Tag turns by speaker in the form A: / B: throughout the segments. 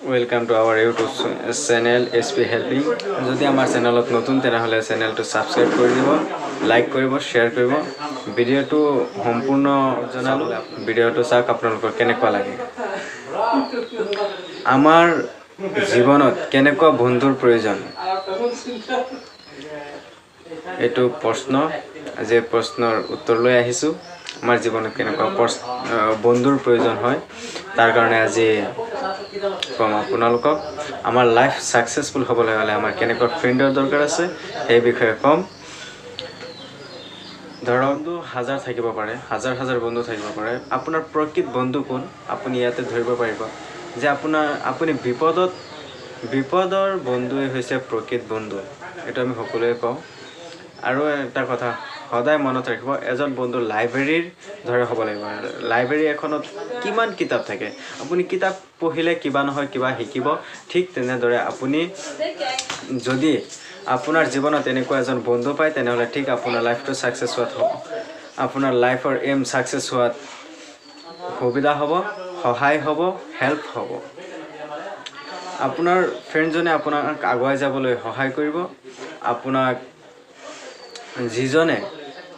A: Welcome to our YouTube channel SP Helping. যদি আমাৰ চেনেলত নতুন তেনেহলে চেনেলটো সাবস্ক্ৰাইব কৰি দিব, লাইক কৰিব, শেয়াৰ কৰিব। ভিডিঅ'টো সম্পূৰ্ণ জনালো, ভিডিঅ'টো চাওক আপোনালোকৰ কেনেকুৱা লাগে। আমাৰ জীৱনত কেনেকুৱা বন্ধুৰ প্ৰয়োজন, এইটো প্ৰশ্ন। আজি প্ৰশ্নৰ উত্তৰ লৈ আহিছো। আমাৰ জীৱনত কেনেকুৱা বন্ধুৰ প্ৰয়োজন হয় তাৰ কাৰণে আজি কম আপোনালোকক। আমাৰ লাইফ সাকসেসফুল হ'বলৈ হ'লে আমাৰ কেনেকুৱা ফ্ৰেণ্ডৰ দৰকাৰ আছে সেই বিষয়ে কম। ধৰক বন্ধু হাজাৰ থাকিব পাৰে, হাজাৰ হাজাৰ বন্ধু থাকিব পাৰে। আপোনাৰ প্ৰকৃত বন্ধু কোন আপুনি ইয়াতে ধৰিব পাৰিব যে আপুনি বিপদৰ বন্ধুৱে হৈছে প্ৰকৃত বন্ধু। এইটো আমি সকলোৱে কওঁ। আৰু এটা কথা সদায় মনত ৰাখিব, এজন বন্ধু লাইব্ৰেৰীৰ দৰে হ'ব লাগিব। লাইব্ৰেৰী এখনত কিমান কিতাপ থাকে, আপুনি কিতাপ পঢ়িলে কিবা নহয় কিবা শিকিব। ঠিক তেনেদৰে আপুনি যদি আপোনাৰ জীৱনত এনেকুৱা এজন বন্ধু পায় তেনেহ'লে ঠিক আপোনাৰ লাইফটো সাকসেস হোৱাত হ'ব, আপোনাৰ লাইফৰ এম সাকসেস হোৱাত সুবিধা হ'ব, সহায় হ'ব, হেল্প হ'ব। আপোনাৰ ফ্ৰেণ্ডজনে আপোনাক আগুৱাই যাবলৈ সহায় কৰিব। আপোনাক যিজনে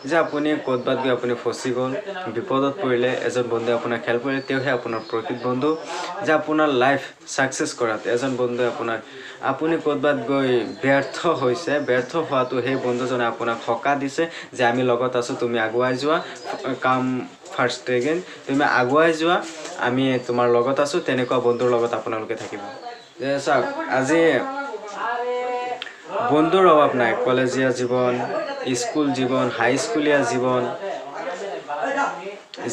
A: যে আপুনি ক'ৰবাত গৈ আপুনি ফচি গ'ল, বিপদত পৰিলে এজন বন্ধুৱে আপোনাক হেল্প কৰিলে, তেওঁহে আপোনাৰ প্ৰকৃত বন্ধু। যে আপোনাৰ লাইফ সাকসেস কৰাত এজন বন্ধুৱে আপুনি ক'ৰবাত গৈ ব্যৰ্থ হৈছে, ব্যৰ্থ হোৱাটো সেই বন্ধুজনে আপোনাক সকাহ দিছে যে আমি লগত আছোঁ, তুমি আগুৱাই যোৱা, কাম ফাৰ্ষ্ট এগেইন, তুমি আগুৱাই যোৱা, আমি তোমাৰ লগত আছোঁ। তেনেকুৱা বন্ধুৰ লগত আপোনালোকে থাকিব। যে চাওক, আজি বন্ধুৰ অভাৱ নাই। কলেজীয়া জীৱন, স্কুল জীৱন, হাইস্কুলীয়া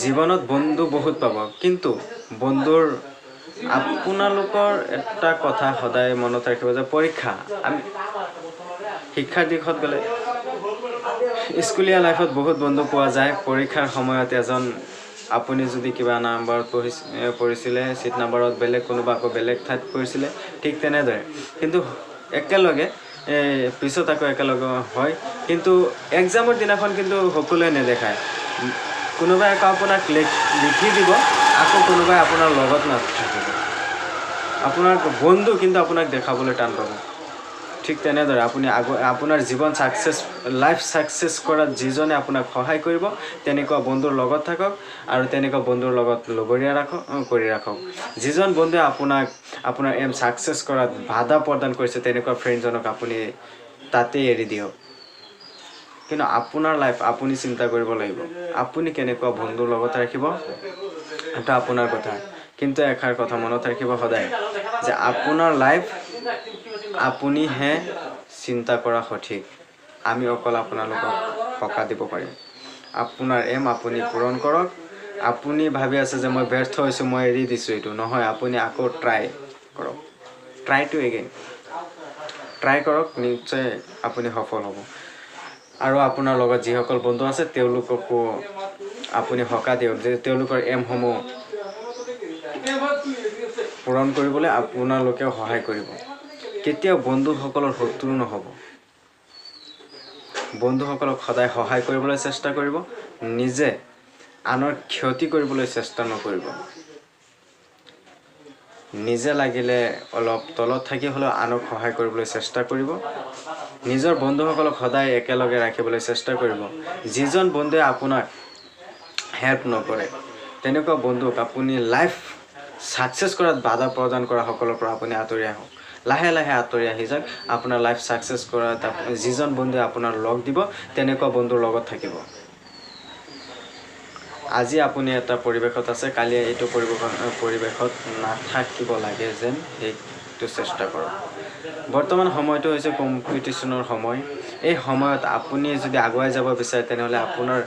A: জীৱনত বন্ধু বহুত পাব, কিন্তু বন্ধুৰ আপোনালোকৰ এটা কথা সদায় মনত ৰাখিব যে পৰীক্ষা, আমি শিক্ষাৰ দিশত গ'লে স্কুলীয়া লাইফত বহুত বন্ধু পোৱা যায়। পৰীক্ষাৰ সময়ত আপুনি যদি কিবা নাম্বাৰত পঢ়িছিলে, চিট নাম্বাৰত বেলেগ, কোনোবা আকৌ বেলেগ ঠাইত পঢ়িছিলে, ঠিক তেনেদৰে কিন্তু একেলগে পিছত আকৌ একেলগে হয়। কিন্তু এক্সামৰ দিনাখন কিন্তু সকলোৱে নেদেখায়। কোনোবাই আকৌ আপোনাক লিখি দিব, আকৌ কোনোবাই আপোনাৰ লগত নাথাকিব। আপোনাৰ বন্ধু কিন্তু আপোনাক দেখাবলৈ টান পাব। ঠিক তেনেদৰে আপুনি আপোনাৰ জীৱন লাইফ সাকসেস কৰাত যিজনে আপোনাক সহায় কৰিব, তেনেকুৱা বন্ধুৰ লগত থাকক আৰু তেনেকুৱা বন্ধুৰ লগত লগৰীয়া কৰি ৰাখক। যিজন বন্ধুৱে আপোনাৰ এম সাকসেস কৰাত বাধা প্ৰদান কৰিছে, তেনেকুৱা ফ্ৰেণ্ডজনক আপুনি তাতেই এৰি দিয়ক। কিন্তু আপোনাৰ লাইফ আপুনি চিন্তা কৰিব লাগিব, আপুনি কেনেকুৱা বন্ধুৰ লগত ৰাখিব, এটা আপোনাৰ কথা। কিন্তু এষাৰ কথা মনত ৰাখিব সদায় যে আপোনাৰ লাইফ আপুনিহে চিন্তা কৰা সঠিক। আমি অকল আপোনালোকক সকাহ দিব পাৰিম। আপোনাৰ এম আপুনি পূৰণ কৰক। আপুনি ভাবি আছে যে মই ব্যৰ্থ হৈছোঁ, মই এৰি দিছোঁ, এইটো নহয়। আপুনি আকৌ ট্ৰাই কৰক, ট্ৰাই টু এগেইন, ট্ৰাই কৰক, নিশ্চয় আপুনি সফল হ'ব। আৰু আপোনাৰ লগত যিসকল বন্ধু আছে তেওঁলোককো আপুনি সকাহ দিয়ক যে তেওঁলোকৰ এমসমূহ পূৰণ কৰিবলৈ আপোনালোকেও সহায় কৰিব। কেতিয়াও বন্ধুসকলৰ শত্ৰু নহ'ব। বন্ধুসকলক সদায় সহায় কৰিবলৈ চেষ্টা কৰিব, নিজে আনৰ ক্ষতি কৰিবলৈ চেষ্টা নকৰিব। নিজে লাগিলে অলপ তলত থাকি হ'লেও আনক সহায় কৰিবলৈ চেষ্টা কৰিব। নিজৰ বন্ধুসকলক সদায় একেলগে ৰাখিবলৈ চেষ্টা কৰিব। যিজন বন্ধুৱে আপোনাক হেল্প নকৰে, তেনেকুৱা বন্ধুক আপুনি লাইফ সাকসেস কৰাত বাধা প্ৰদান কৰা সকলৰ পৰা আপুনি আঁতৰি আহক। লাহে লাহে আঁতৰি আহি যাওক। আপোনাৰ লাইফ সাকসেস কৰাত যিজন বন্ধুৱে আপোনাৰ লগ দিব, তেনেকুৱা বন্ধুৰ লগত থাকিব। আজি আপুনি এটা পৰিৱেশত আছে, কালি এইটো পৰিৱেশত নাথাকিব লাগে যেন সেইটো চেষ্টা কৰক। বৰ্তমান সময়টো হৈছে কম্পিটিশ্যনৰ সময়। এই সময়ত আপুনি যদি আগুৱাই যাব বিচাৰে তেনেহ'লে আপোনাৰ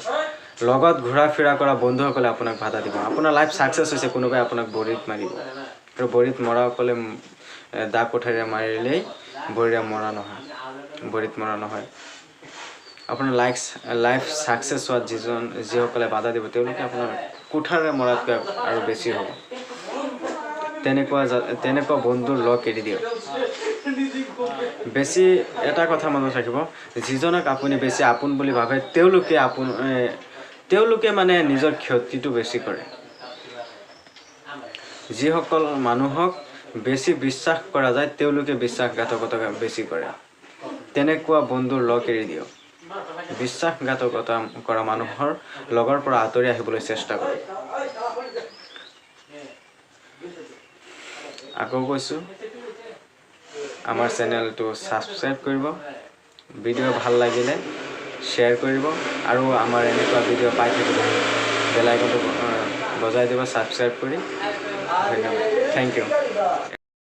A: লগত ঘূৰা ফুৰা কৰা বন্ধুসকলে আপোনাক বাধা দিব। আপোনাৰ লাইফ সাকসেস হৈছে, কোনোবাই আপোনাক বৰিত মাৰিব। আৰু বৰিত মৰাসকলে দা কোঠাৰে মাৰিলেই বৰিত মৰা নহয়। আপোনাৰ লাইফ সাকসেস হোৱাত যিসকলে বাধা দিব, তেওঁলোকে আপোনাৰ কোঠাৰে মৰাতকৈ আৰু বেছি হ'ব। তেনেকুৱা বন্ধুৰ লগ এৰি দিয়ক। বেছি এটা কথা মনত ৰাখিব, যিজনক আপুনি বেছি আপোন বুলি ভাবে, তেওঁলোকে মানে নিজৰ ক্ষতিটো বেছি কৰে। যিসকল মানুহক বেছি বিশ্বাস কৰা যায় তেওঁলোকে বিশ্বাসঘাতকতা বেছি কৰে তেনেকুৱা বন্ধুৰ লগ এৰি দিয়ক বিশ্বাসঘাতকতা কৰা মানুহৰ লগৰ পৰা আঁতৰি আহিবলৈ চেষ্টা কৰক আকৌ কৈছোঁ আমাৰ চেনেলটো সাবস্ক্ৰাইব কৰিব ভিডিও ভাল লাগিলে শ্বেয়াৰ কৰিব আৰু আমাৰ এনেকুৱা ভিডিও পাই থাকিলে বেল আইকনটো বজাই দিব সাবস্ক্ৰাইব কৰি ধন্যবাদ থ্যাংক ইউ